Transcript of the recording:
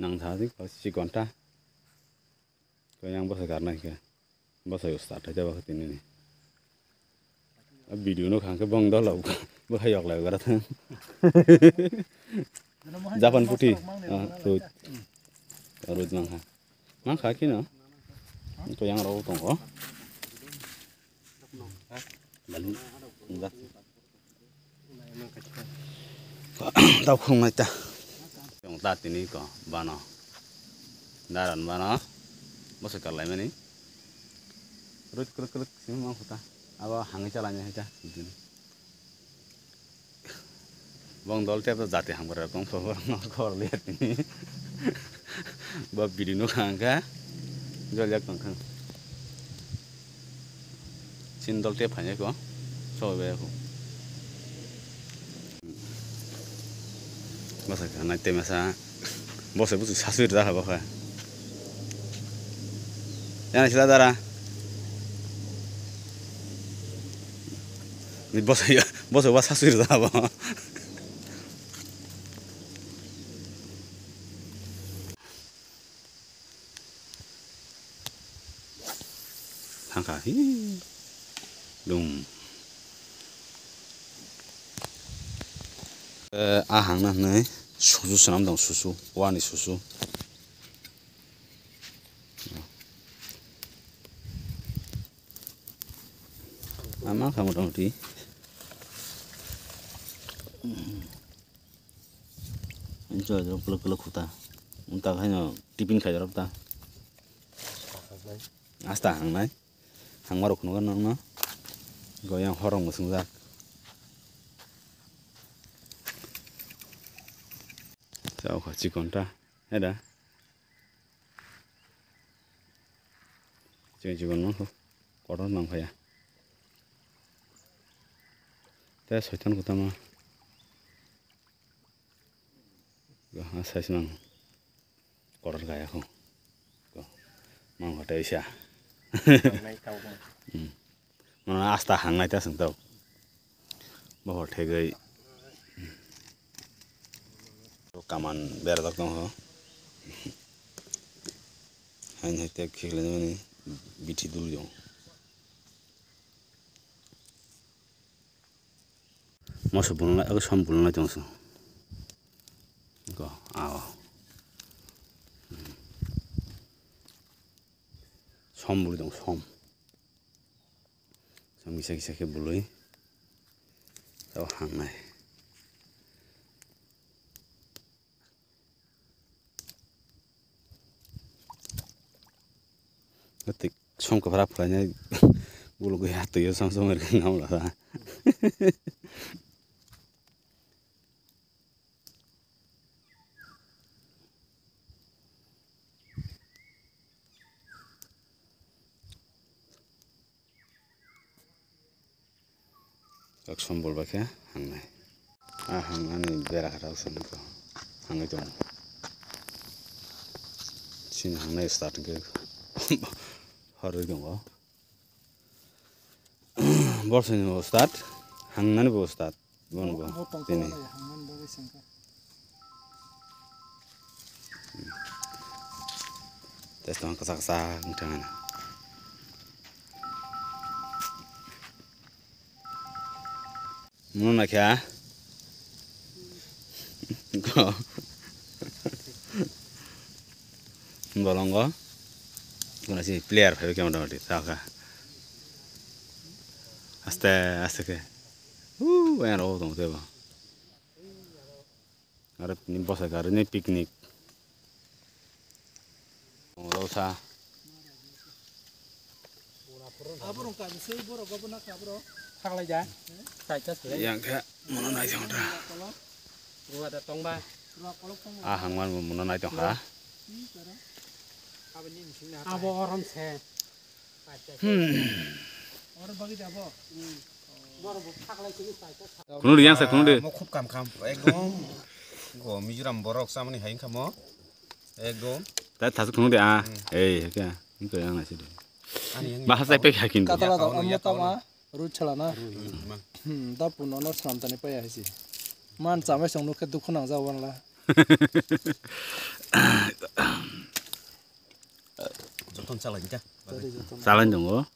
nang thadi ko si konta ko yang bosa karna ke bosa yo start aja ba tin ni video no khang ke bong do law bo hayok law gara thang japan puti rut mang kha ki no ko yang ro tong ko bali ndak tao không này ta chúng ta tin đi có bà nó đa lần bà nó bớt sự cật lại mấy ní rút rút xíu mong ta abo hàng cái này cha bong dol tép ra hàng bờ con phở nó khó liệt bờ bì nó hàng cá rồi chắc còn không xin dol tép phải nhé có rồi về masa kan nanti masa bos itu sasir dah apa kah? Jangan sila darah. Ni bos itu sasir dah apa? Hangkah hi, dum. Ahang na này susu senam dong susu wani susu ama kamu dong di enjoy dong peluk huta untuk hanya tipin kayak apa asta hang nai hang maruk nukan nong goyang horong musim zak sao khỏi chỉ còn ta hết đã chỉ còn nó thôi có đó mang phải à thế sợi thân của ta mà rồi sai mang có đó gaya không mang vào đây xa nó asta hàng ngày ta sừng tàu bảo thế gây kaman berak dong ho hanya tiap kira ni biti dulu jong masuk bulan lagi aku bulan lagi jong so go aw bulu jong bisa ke bulu tahu hangai ketik som ke berapa nya bulu gue hatu ya sang mereka ngau lah tak som bol baca hang nai hang ani berak harus sem ko hang itu sini hang nai start ke hari jonggo bos ini mau start hangan mau start bon ini tes tong kesak jangan mau nak ya kok bolong kok kuna si player phải kêu đâu đi sao cả aste ke bueno đâu tông thế ba ở đây boss ở đây picnic đâu xa yang kayak mana naik jong dah hangman mana naik jong ha abo orang se orang bagi abo kuno yang saya kuno deh mau kup kam ekdom go mijuram borok samani hain kamo ekdom tapi tas kuno deh kayak itu yang nasi deh bahasa apa kayak gini kata lah kamu tahu mah rut celana dah pun orang seram tani payah sih man sampai song nuket dukun ang zawan lah Joton salah kita. Salah dong,